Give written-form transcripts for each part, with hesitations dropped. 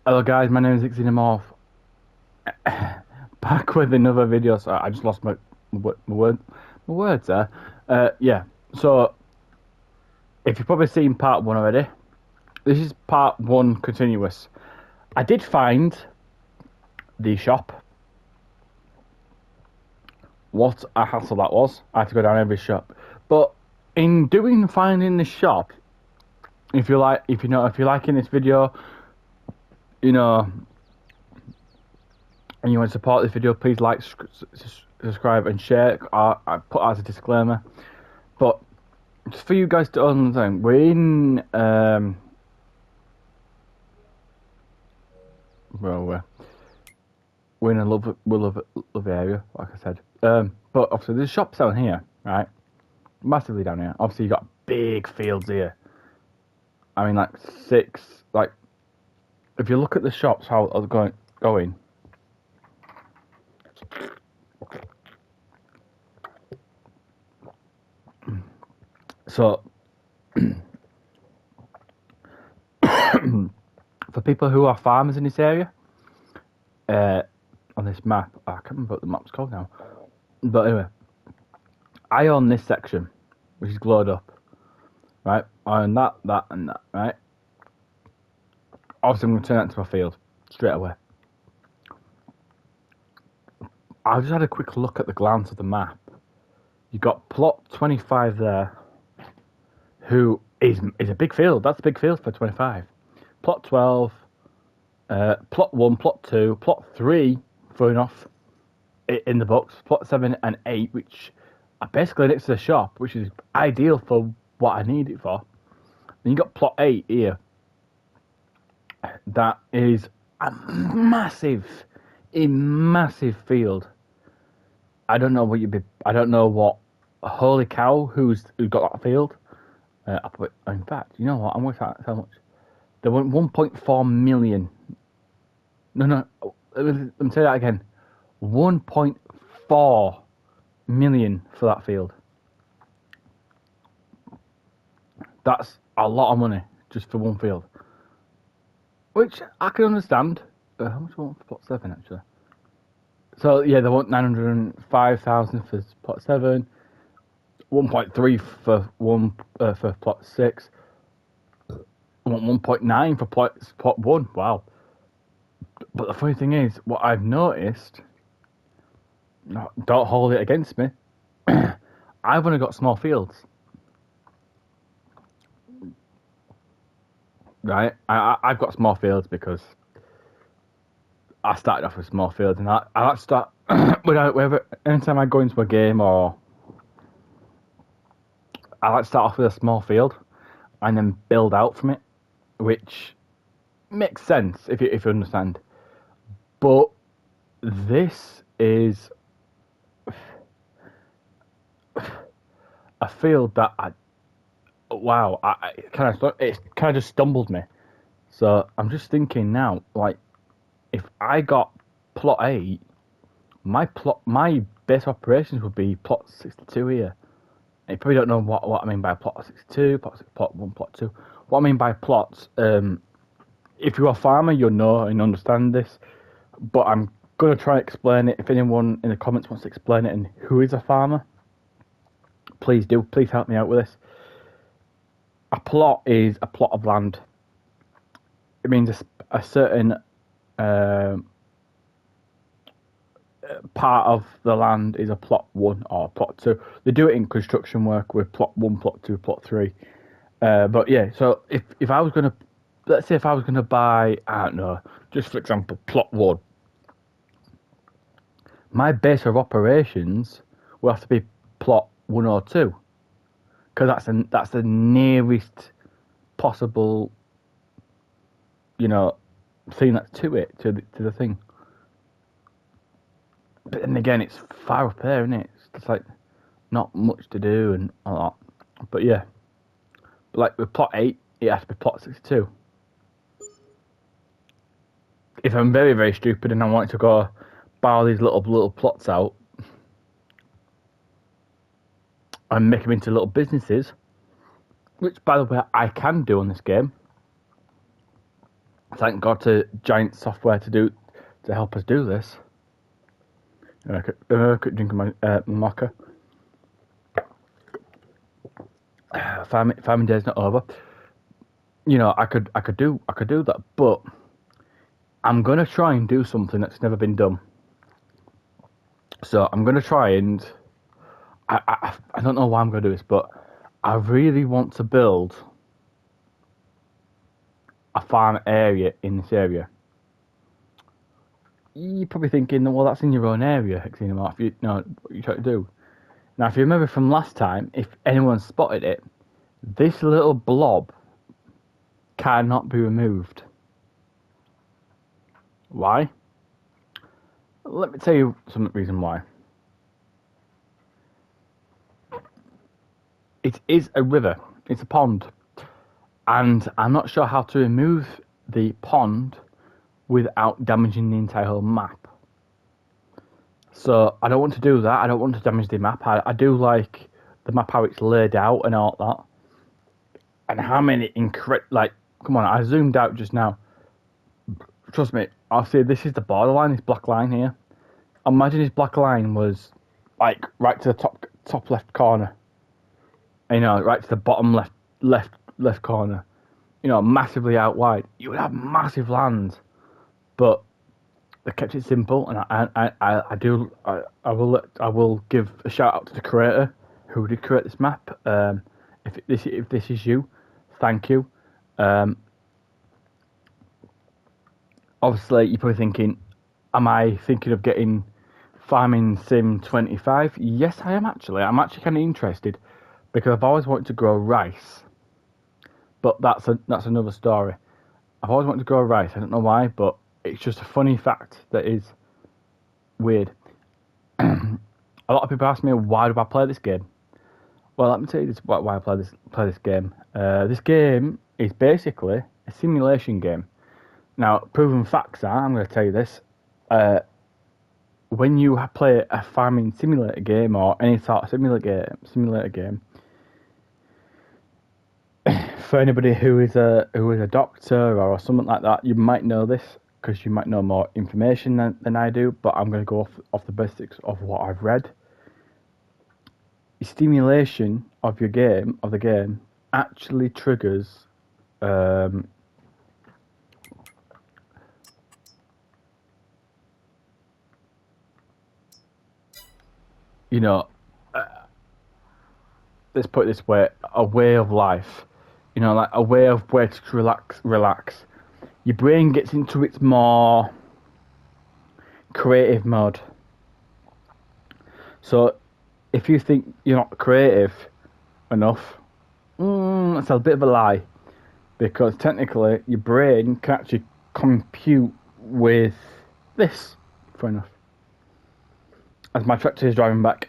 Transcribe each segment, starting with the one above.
Hello guys, my name is Xenomorph. Back with another video. So I just lost my words there. Yeah. So if you've probably seen part one already, this is part one continuous. I did find the shop. What a hassle that was! I had to go down every shop. But in finding the shop, if you're liking this video, you know, and you want to support this video, please like, subscribe, and share. I put as a disclaimer, but just for you guys to understand, well, we're in a lovely area, like I said. But obviously there's shops down here, right? Massively down here. Obviously you got big fields here. I mean, like like if you look at the shops, how they're going. So, for people who are farmers in this area, on this map, I can't remember what the map's called now. But anyway, I own this section, which is glowed up, right? I own that, and that, right? Obviously, I'm going to turn that into my field straight away. I just had a quick look at the glance of the map. You got plot 25 there, who is a big field. That's a big field for 25. Plot 12, plot 1, plot 2, plot 3, funny enough, in the books. Plot 7 and 8, which are basically next to the shop, which is ideal for what I need it for. Then you got plot 8 here. That is a massive field. I don't know what. Holy cow! Who got that field? In fact, you know what? I'm working out how much. They want 1.4 million. No. Let me say that again. 1.4 million for that field. That's a lot of money just for one field. Which I can understand. How much do I want for plot 7 actually? So yeah, they want 905,000 for plot 7, 1.3 for plot 6. I want 1.9 for plot 1. Wow. But the funny thing is, what I've noticed, don't hold it against me, I've only got small fields. Right? I've got small fields because I started off with small fields, and I like to start anytime I go into a game, or I like to start off with a small field and then build out from it, which makes sense if you understand. But this is a field that it kind of just stumbled me. So I'm just thinking now, like, if I got plot 8, my base operations would be plot 62 here. And you probably don't know what I mean by plot 62, plot 1, plot 2. What I mean by plots, if you're a farmer, you'll know and understand this. But I'm going to try and explain it. If anyone in the comments wants to explain it and who is a farmer, please do. Please help me out with this. A plot is a plot of land. It means a certain part of the land is a plot 1 or plot 2. They do it in construction work with plot 1, plot 2, plot 3. But yeah, so if I was going to, let's say if I was going to buy, I don't know, just for example, plot 1, my base of operations will have to be plot 1 or 2, because that's the nearest possible, thing that's to the thing. But then again, it's far up there, isn't it? It's just like not much to do and all that. But yeah, like with plot 8, it has to be plot 62. If I'm very, very stupid and I want to go buy all these little plots out and make them into little businesses, which by the way I can do on this game, Thank God to giant software to help us do this. I could drink my mocha. Farming day's not over. You know, I could do that, but I'm gonna try and do something that's never been done. So I'm gonna try and I don't know why I'm gonna do this, but I really want to build a farm area in this area. You're probably thinking, well, that's in your own area, Xenomorph. You know what you're trying to do. Now, if you remember from last time, if anyone spotted it, this little blob cannot be removed. Why? Let me tell you some reason why. It is a river. It's a pond. And I'm not sure how to remove the pond without damaging the entire map. So I don't want to do that. I don't want to damage the map. I do like the map, how it's laid out and all that. And how many come on, I zoomed out just now. Trust me, I'll say this is the borderline, this black line here. Imagine this black line was like right to the top left corner. You know, right to the bottom left corner. You know, massively out wide. You would have massive lands. But they kept it simple, and I will give a shout out to the creator who did create this map. If this is you, thank you. Obviously, you're probably thinking, am I thinking of getting Farming Sim 25? Yes, I am actually. I'm actually kind of interested because I've always wanted to grow rice, but that's another story. I've always wanted to grow rice. I don't know why, but it's just a funny fact that is weird. A lot of people ask me, why do I play this game? Well, let me tell you why I play this game. This game is basically a simulation game. Now, proven facts are, I'm going to tell you this, when you play a farming simulator game or any sort of simulator game, for anybody who is a doctor or something like that, you might know this because you might know more information than I do, but I'm going to go off the basics of what I've read. Stimulation of the game actually triggers you know, let's put it this way, a way of life. You know, like a way of where to relax. Your brain gets into its more creative mode. So, if you think you're not creative enough, that's a bit of a lie. Because technically, your brain can actually compute with this. Fair enough. As my tractor is driving back,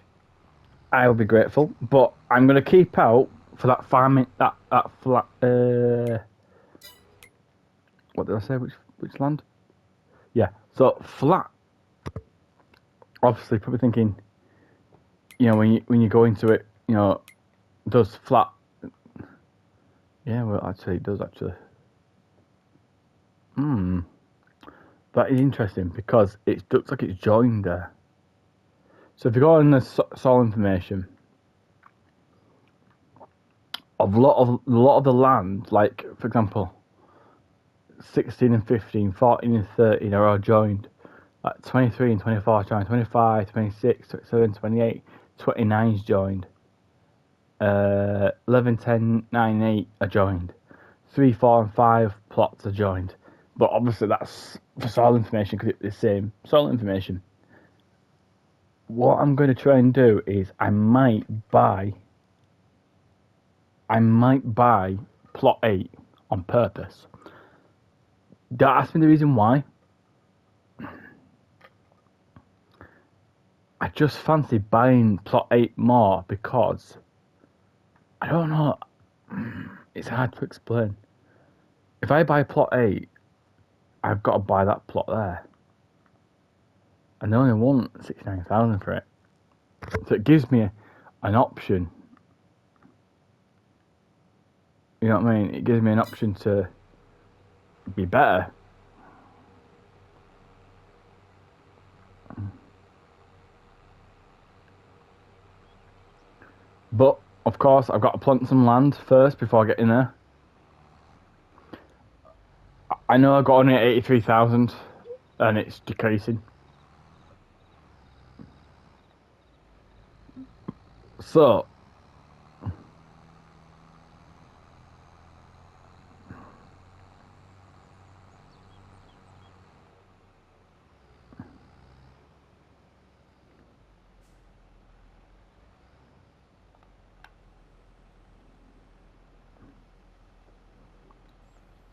I will be grateful. But I'm going to keep out for that farming, that flat. What did I say? Which land? Yeah. So flat. Obviously, probably thinking, you know, when you go into it, you know, does flat. Yeah, well, actually, it does actually. That is interesting because it looks like it's joined there. So if you go on the soil information, a lot of the land, like for example, 16 and 15, 14 and 13 are all joined. Like 23 and 24 joined, 25, 26, 27, 28, 29 is joined. 11, 10, 9, 8 are joined. 3, 4 and 5 plots are joined. But obviously that's for soil information because it's the same soil information. What I'm going to try and do is I might buy plot 8 on purpose. Don't ask me the reason why. I just fancy buying plot 8 more because I don't know. It's hard to explain. If I buy plot 8, I've got to buy that plot there. And they only want 69,000 for it. So it gives me an option. You know what I mean? It gives me an option to be better But of course, I've got to plant some land first before I get in there. I know I got on at 83,000, and it's decreasing. So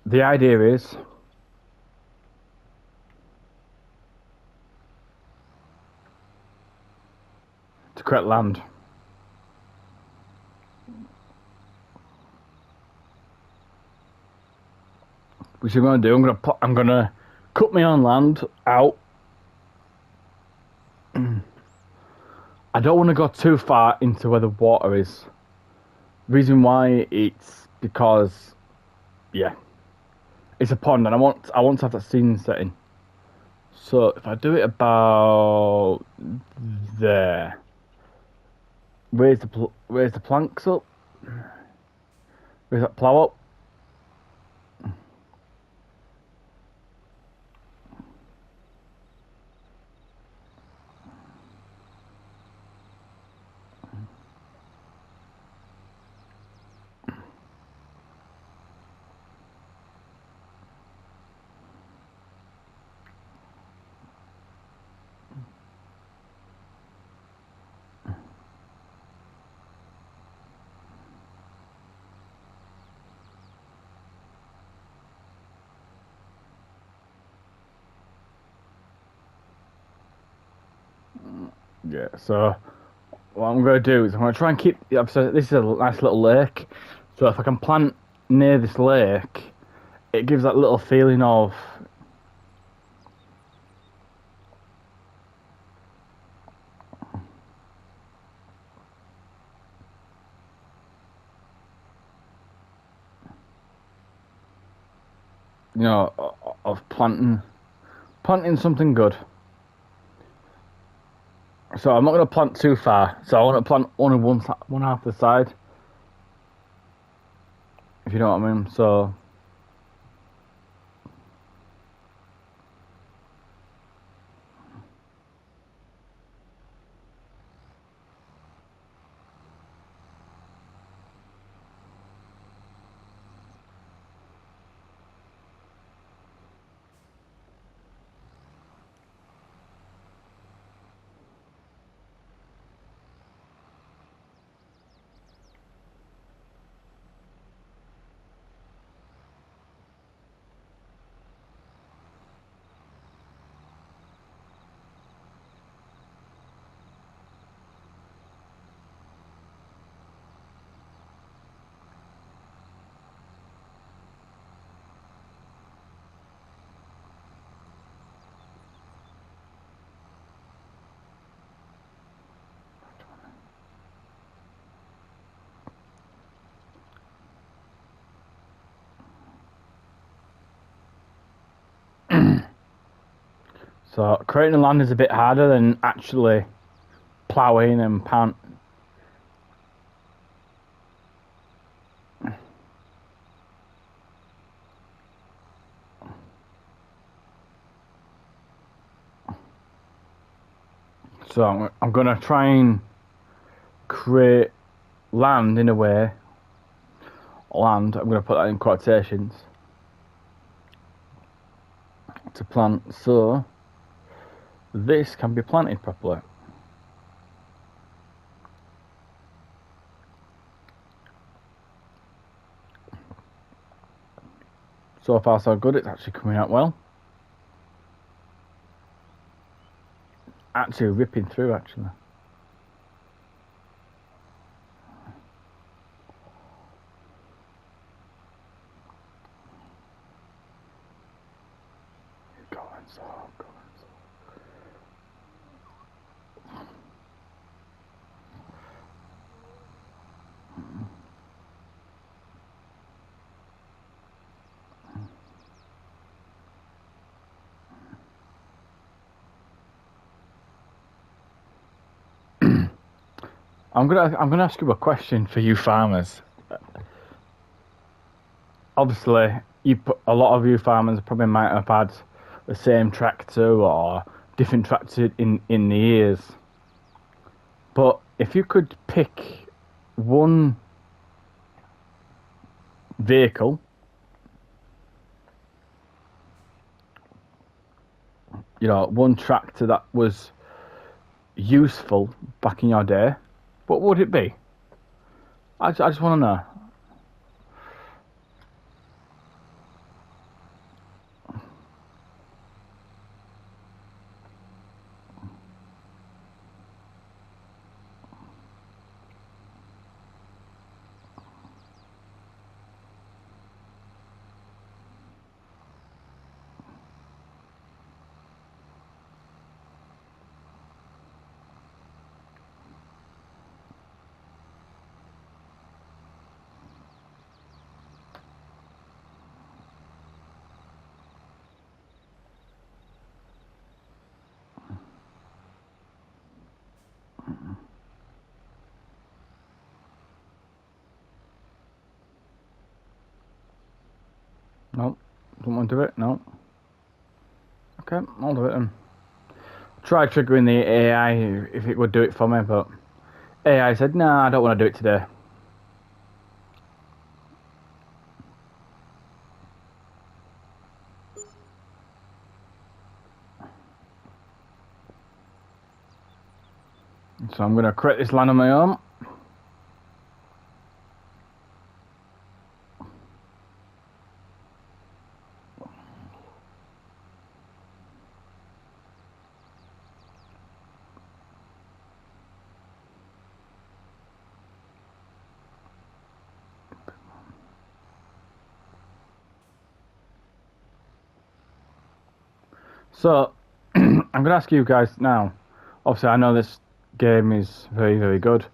the idea is to create land. Which I'm going to do. I'm going to cut my own land out. I don't want to go too far into where the water is. Reason why, it's because, yeah, it's a pond, and I want to have that scene setting. So if I do it about there, where's the planks up? Where's that plough up? Yeah, so what I'm going to do is I'm going to try and keep. So this is a nice little lake. So if I can plant near this lake, it gives that little feeling of. You know, of planting something good. So I'm not going to plant too far. So I want to plant only one half the side, if you know what I mean. So So creating land is a bit harder than actually ploughing and plant. So I'm going to try and create land in a way. Land, I'm going to put that in quotations, to plant, so this can be planted properly. So far so good, it's actually coming out well. Actually ripping through, actually. Going so. I'm gonna ask you a question for you farmers. Obviously, a lot of you farmers probably might have had the same tractor or different tractors in the years. But if you could pick one vehicle, one tractor that was useful back in your day, what would it be? I just want to know. No, don't want to do it. No. Okay, I'll do it then. Try triggering the AI if it would do it for me, but AI said, "Nah, I don't want to do it today." So I'm going to create this land on my own. So I'm going to ask you guys now. Obviously, I know this game is very, very good.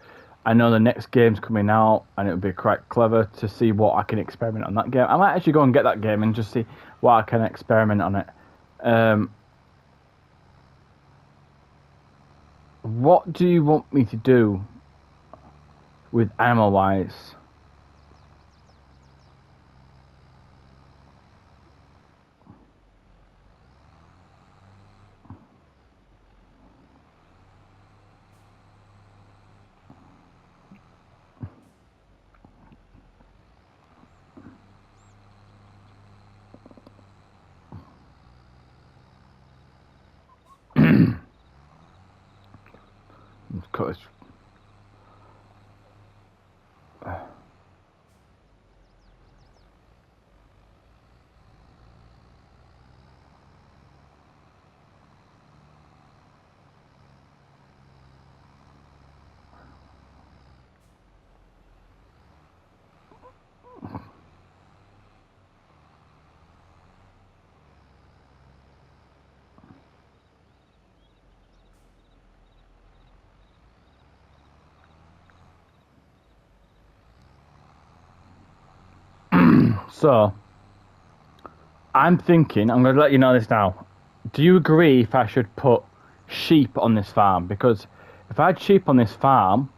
I know the next game's coming out, and it would be quite clever to see what I can experiment on that game. I might actually go and get that game and just see what I can experiment on it. What do you want me to do with ammo-wise? Because so I'm thinking, I'm going to let you know this now. Do you agree if I should put sheep on this farm? Because if I had sheep on this farm,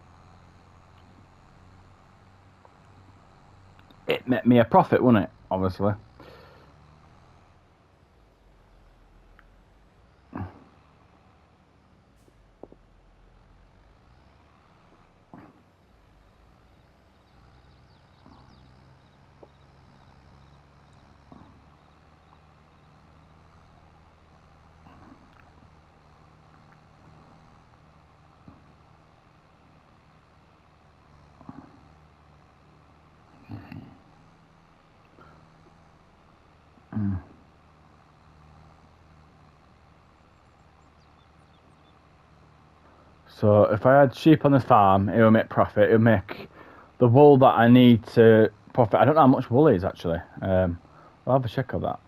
it made me a profit, wouldn't it? Obviously. So if I had sheep on the farm, it would make profit. It would make the wool that I need to profit. I don't know how much wool is actually. I'll have a check of that.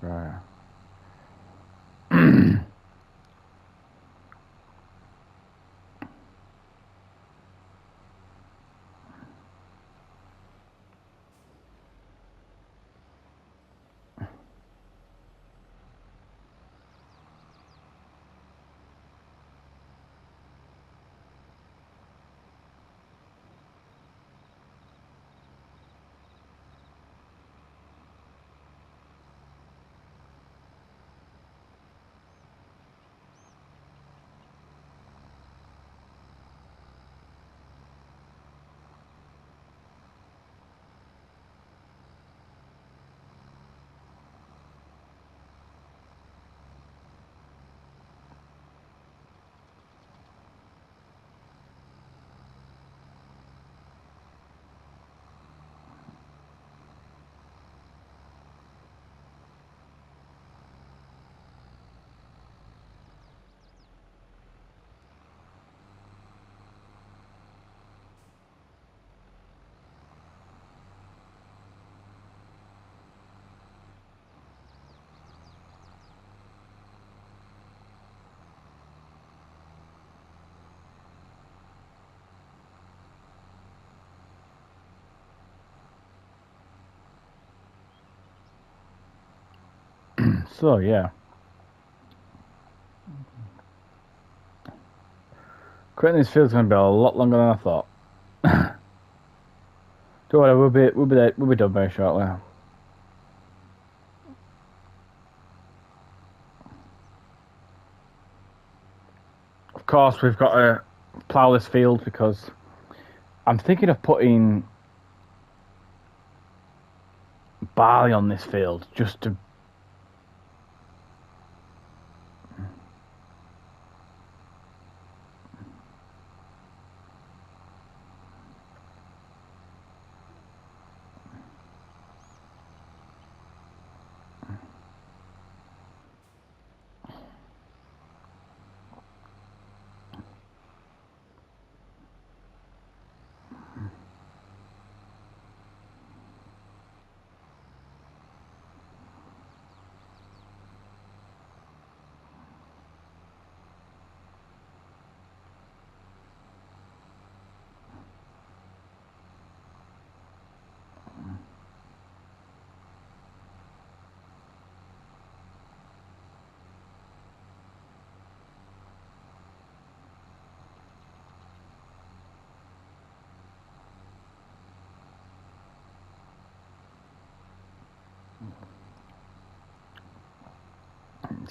Right. So yeah, creating this field's going to be a lot longer than I thought. Don't worry, we'll be done very shortly. Of course, we've got to plough this field because I'm thinking of putting barley on this field just to.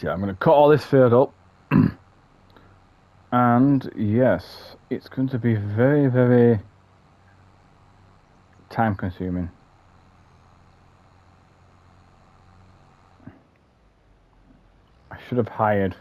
Yeah, I'm going to cut all this field up. And yes, it's going to be very, very time consuming. I should have hired.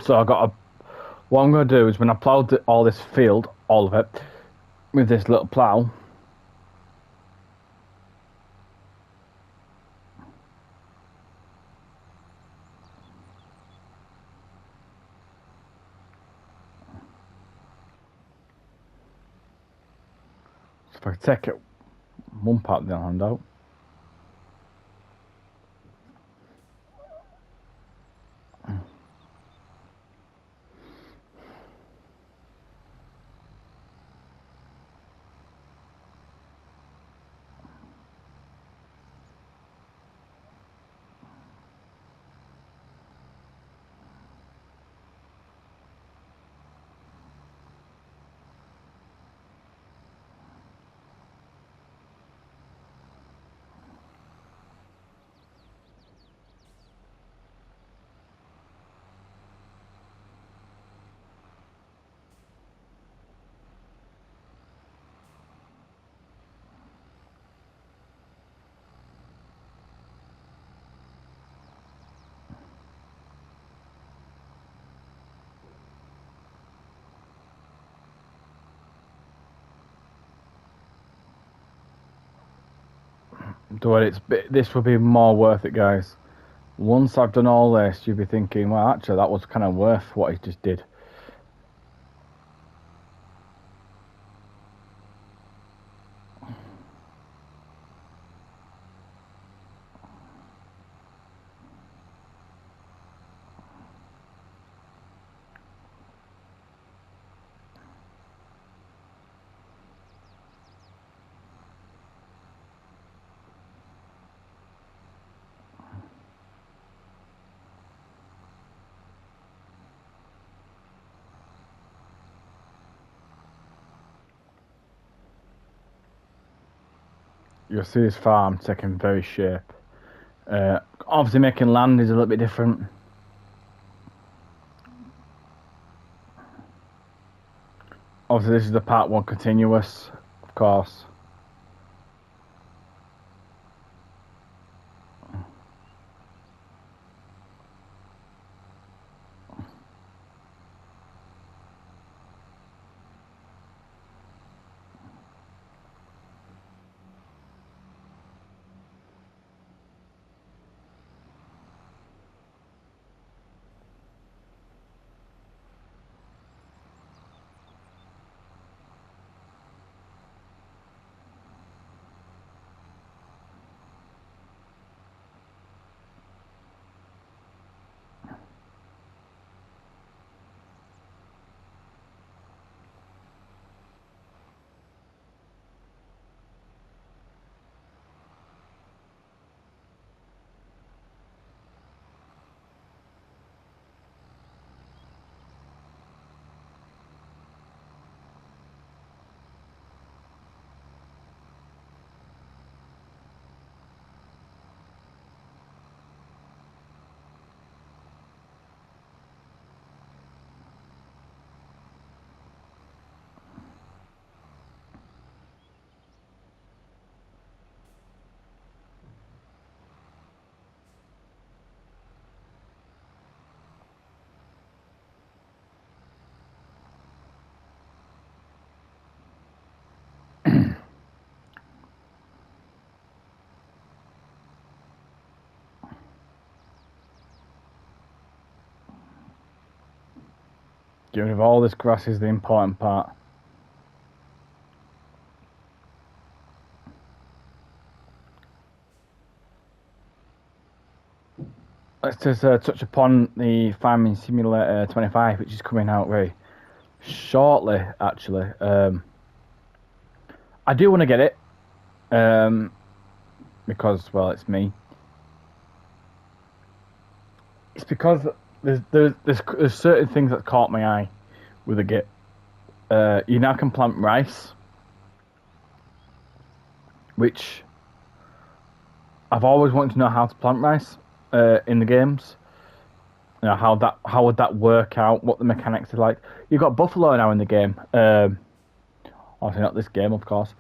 So I got a. What I'm going to do is when I ploughed all this field, all of it, with this little plough. So if I take it one part of the hand out. This will be more worth it, guys. Once I've done all this, you'll be thinking, well, actually, that was kind of worth what he just did. You'll see this farm taking very shape. Obviously, making land is a little bit different. Obviously, this is the part 1 continuous, of course. Getting rid of all this grass is the important part. Let's just touch upon the Farming Simulator 25, which is coming out very shortly, actually. I do want to get it, because, well, it's me. It's because there's certain things that caught my eye with the Git. You now can plant rice, which I've always wanted to know how to plant rice in the games. You know, how would that work out? What the mechanics are like. You've got buffalo now in the game. Obviously not this game, of course.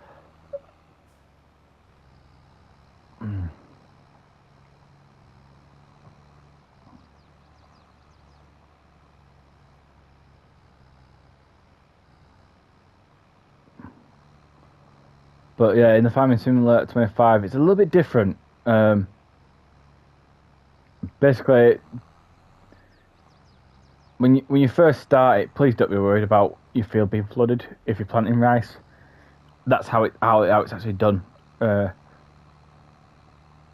But yeah, in the Farming Simulator 25, it's a little bit different. Basically, when you first start it, please don't be worried about your field being flooded if you're planting rice. that's how it's actually done.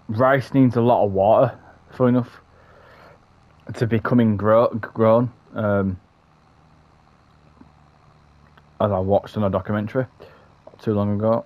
Rice needs a lot of water, for enough to becoming grown. As I watched on a documentary not too long ago.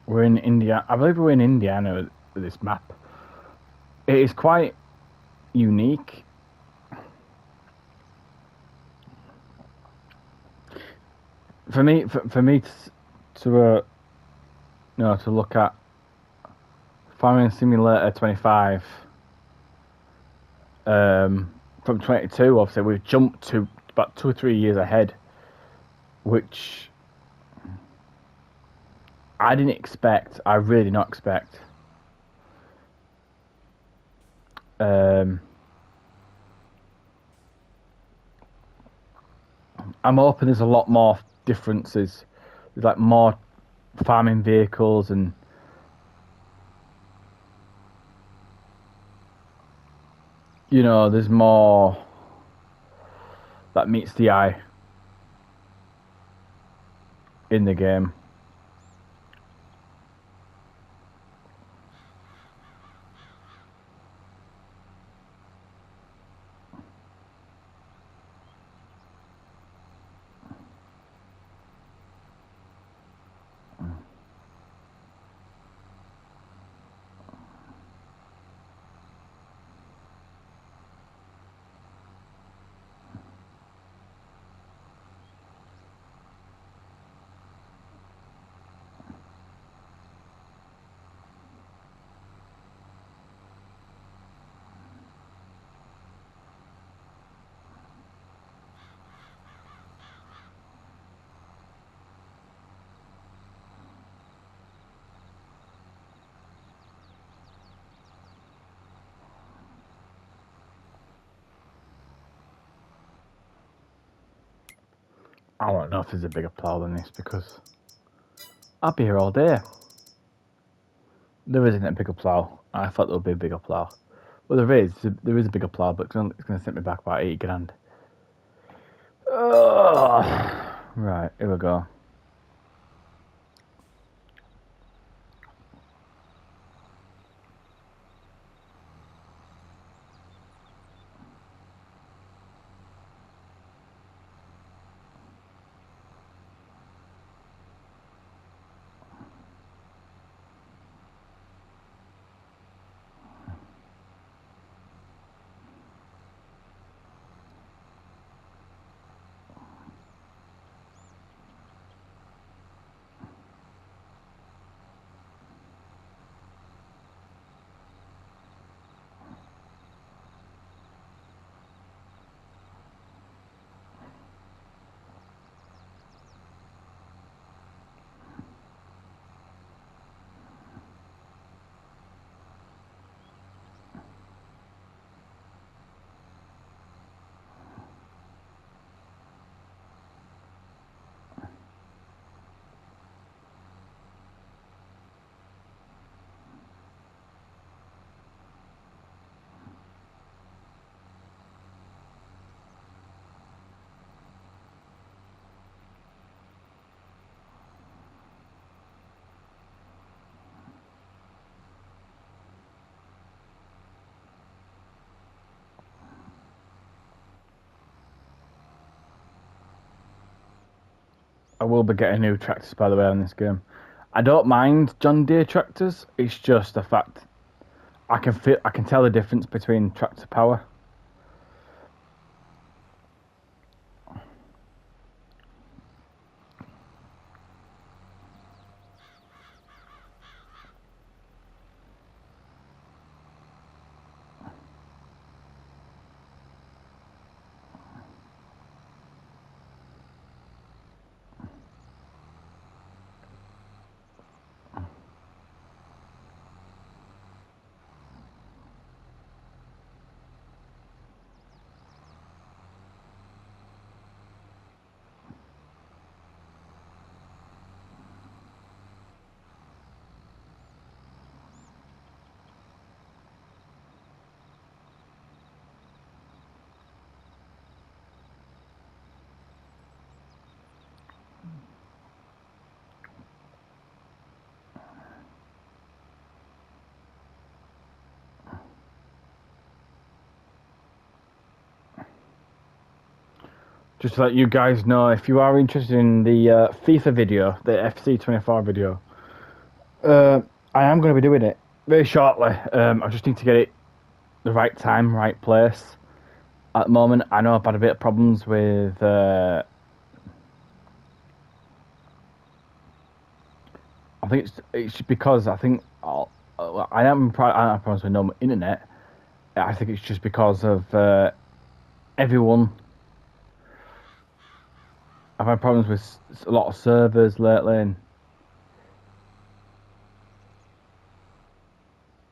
We're in India. I believe we're in Indiana with this map. It is quite unique. For me to to look at Farming Simulator 25 from 22. Obviously, we've jumped to about 2 or 3 years ahead, which I didn't expect. I really did not expect. I'm hoping there's a lot more differences. There's like more farming vehicles and there's more that meets the eye in the game. I don't know if there's a bigger plough than this because I'll be here all day. There isn't a bigger plough. I thought there would be a bigger plough. Well, there is. There is a bigger plough, but it's going to set me back about 8 grand. Right, here we go. I will be getting new tractors, by the way, on this game. I don't mind John Deere tractors. It's just the fact I can tell the difference between tractor power. Just to let you guys know, if you are interested in the FIFA video, the FC24 video, I am going to be doing it very shortly. I just need to get it the right time, right place. At the moment, I know I've had a bit of problems with I think it's because I think I am problems with no internet. I think it's just because of everyone. I've had problems with a lot of servers lately, and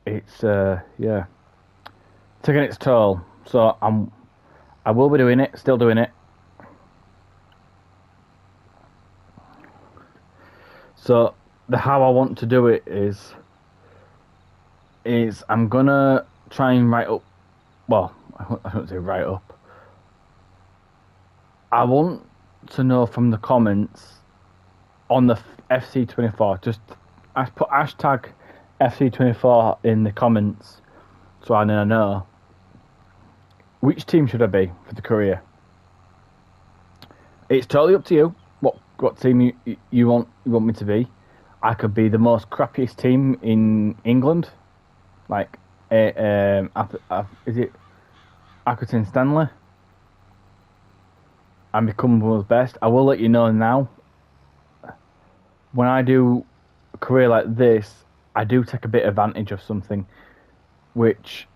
it's yeah, taking its toll. So I will be doing it, still doing it. So the how I want to do it is I'm gonna try and write up. Well, I don't say write up. I want to know from the comments on the FC24. Just put hashtag FC24 in the comments, so I know which team should I be for the career. It's totally up to you. What team you want me to be? I could be the most crappiest team in England, like is it Accrington Stanley, and become one of the best. I will let you know now. When I do a career like this, I do take a bit of advantage of something, which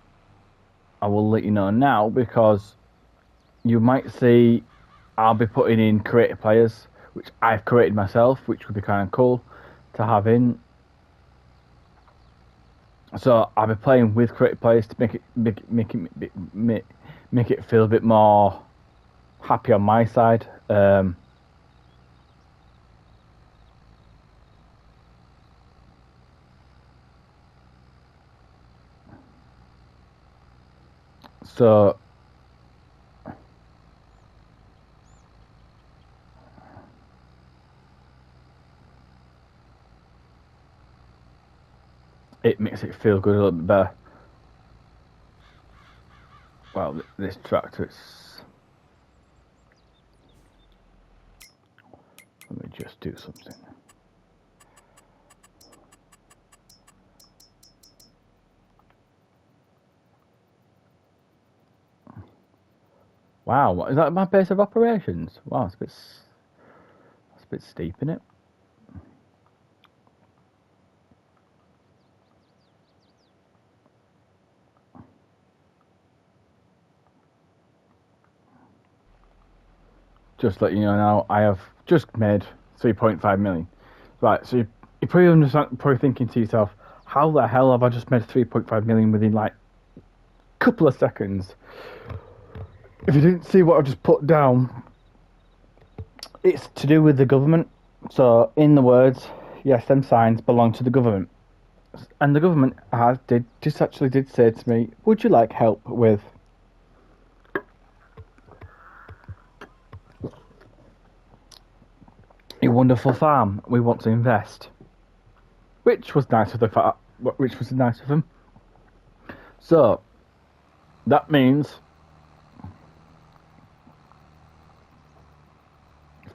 I will let you know now, because you might see I'll be putting in creative players, which I've created myself, which would be kind of cool to have in. So I'll be playing with creative players to make it feel a bit more happy on my side. So it makes it feel good a little bit better. Well, this tractor, let me just do something. Wow, is that my base of operations? Wow, that's a bit steep, isn't it? Just let you know now, I have just made 3.5 million. Right, so you probably thinking to yourself, how the hell have I just made 3.5 million within like a couple of seconds? If you didn't see what I just put down, it's to do with the government. So, in the words, yes, them signs belong to the government. And the government did say to me, would you like help with a wonderful farm? We want to invest. Which was nice of them. So that means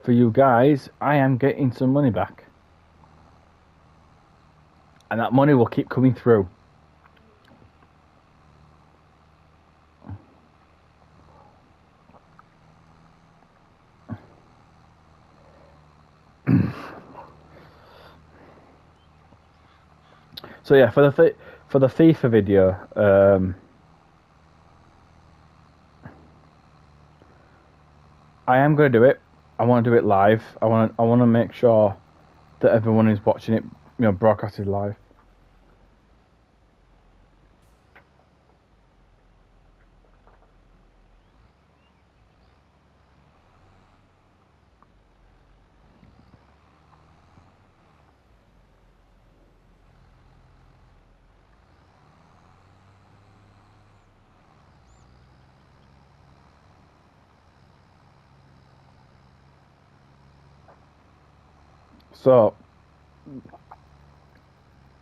for you guys, I am getting some money back. And that money will keep coming through. So yeah, for the FIFA video, I am going to do it. I want to do it live. I want to make sure that everyone is watching it, broadcasted live. So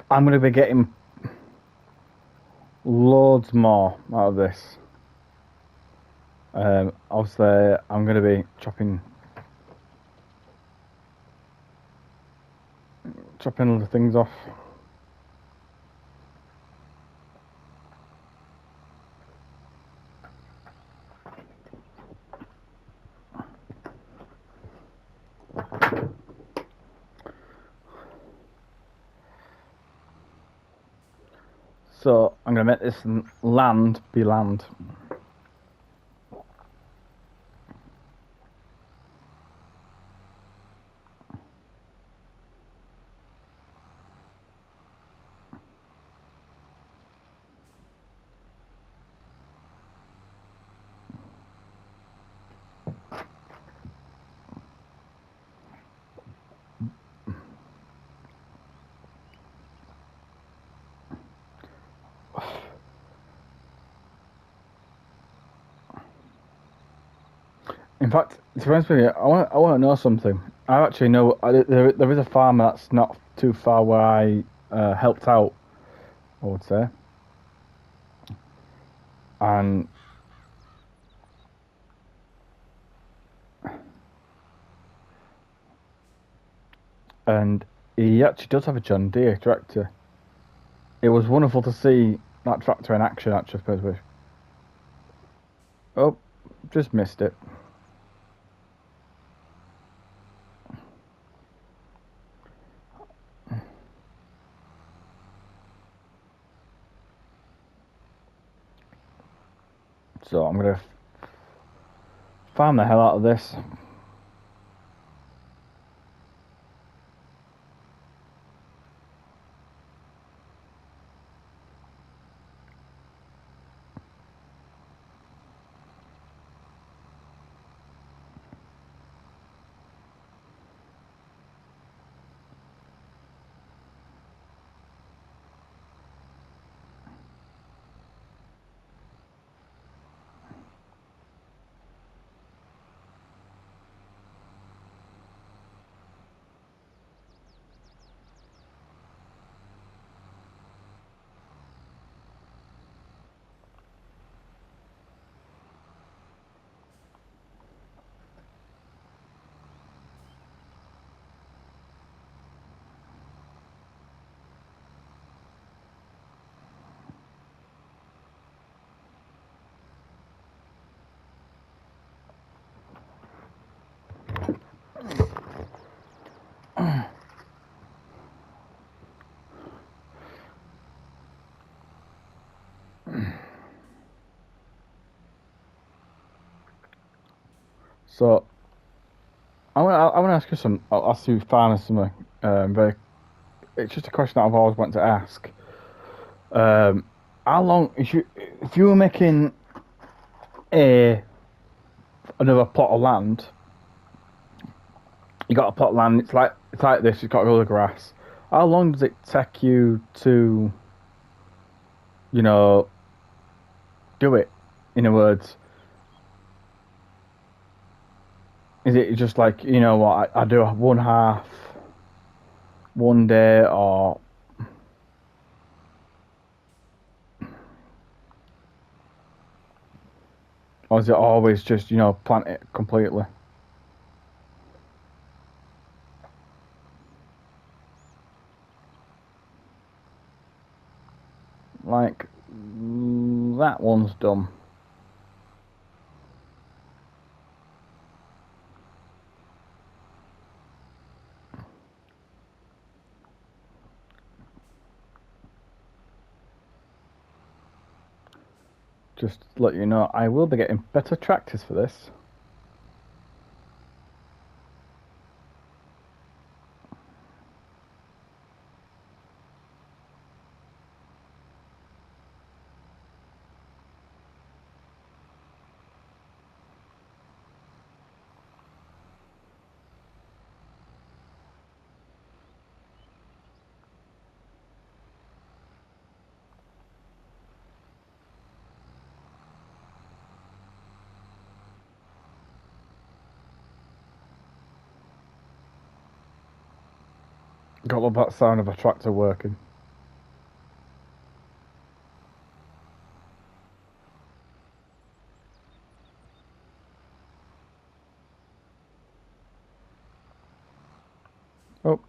I'm going to be getting loads more out of this. Obviously, I'm going to be chopping other things off. So I'm going to make this land be land. In fact, to be honest with you, I want to know something. I actually know there is a farm that's not too far where I helped out, I would say. And he actually does have a John Deere tractor. It was wonderful to see that tractor in action, actually, suppose. Oh, just missed it. So I'm going to farm the hell out of this. So I want to ask you some. I'll ask you farmers something. Very. It's just a question that I've always wanted to ask. How long if you were making another plot of land? You got a plot of land. It's like this. You've got all the grass. How long does it take you to, do it? In other words, is it just like what I do one half one day, or is it always just plant it completely? that one's done. Just to let you know, I will be getting better tractors for this. Got love that sound of a tractor working. Oh.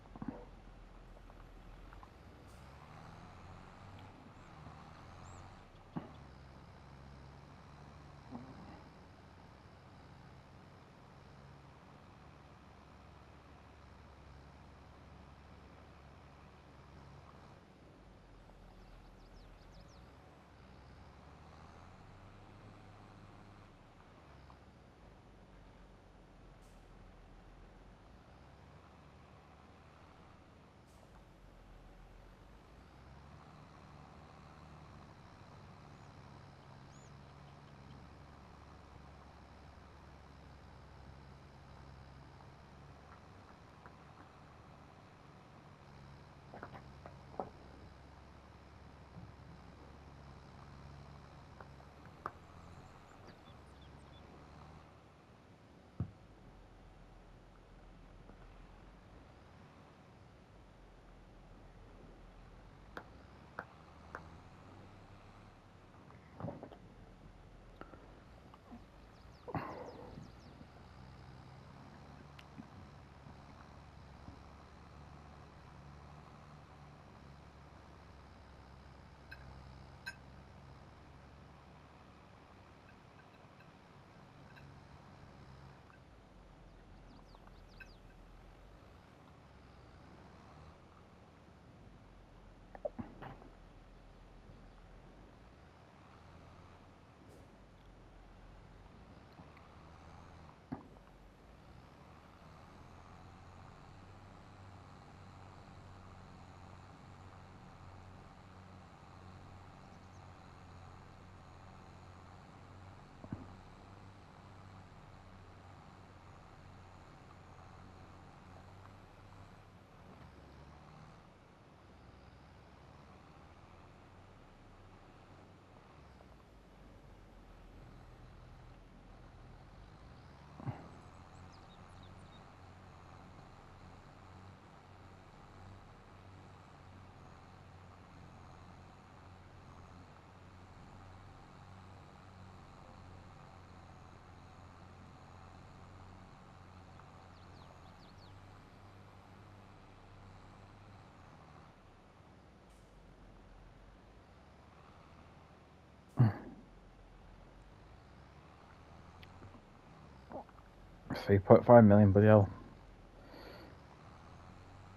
$3.5 million, bloody hell.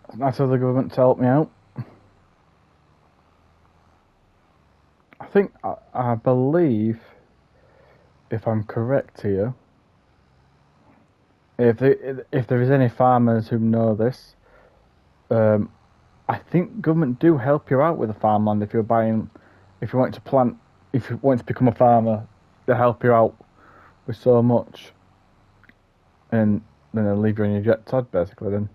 It's nice of the government to help me out. I believe, if I'm correct here, if there is any farmers who know this, I think government do help you out with the farmland if you want to plant, if you want to become a farmer, they help you out with so much, and then they'll leave you on your jet Todd basically then.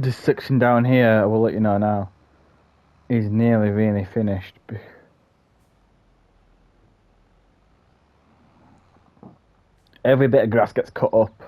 This section down here, I will let you know now, is nearly finished. Every bit of grass gets cut up.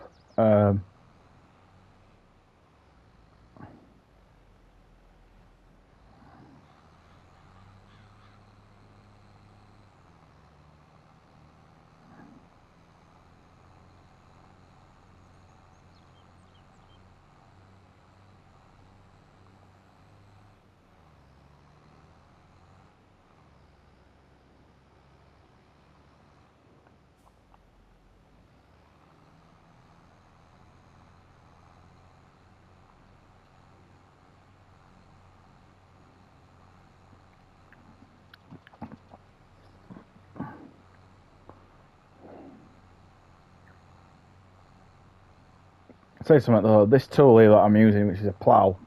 Say something though. This tool here that I'm using, which is a plough,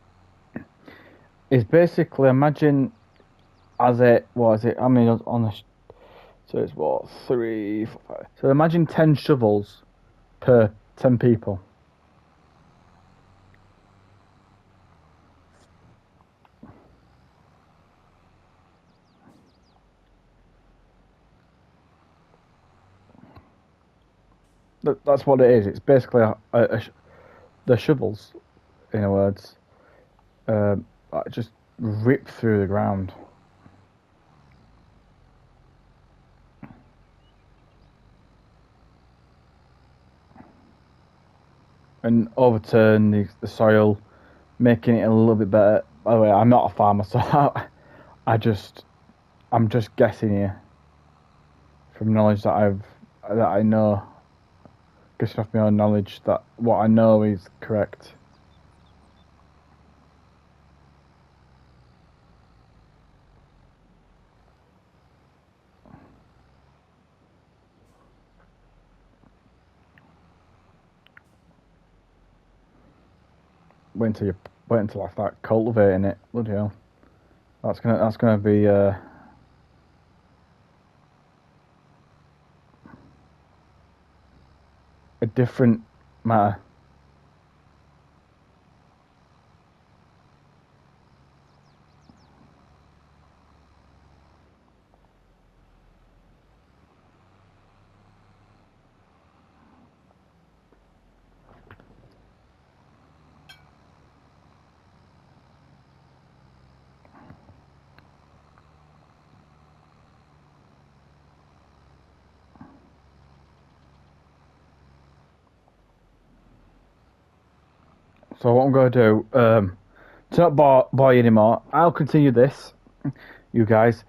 is basically, imagine as it, what is it? I mean, on the, so it's what, 3, 4, 5. So imagine 10 shovels per 10 people. That's what it is. It's basically the shovels, in other words, just rip through the ground. And overturn the soil, making it a little bit better. By the way, I'm not a farmer, so I'm just guessing here from knowledge that I know, guessing off my own knowledge that what I know is correct. Wait until I start cultivating it. Bloody hell, that's gonna be a different matter. So what I'm going to do, to not bore you anymore, I'll continue this, you guys,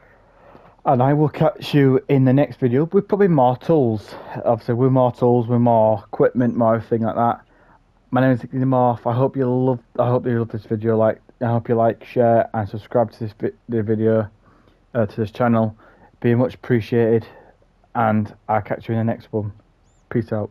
and I will catch you in the next video with probably more tools. Obviously, with more tools, with more equipment, more everything like that. My name is Nick Morph. I hope you love this video. I hope you like, share, and subscribe to the video, to this channel. Be much appreciated, and I'll catch you in the next one. Peace out.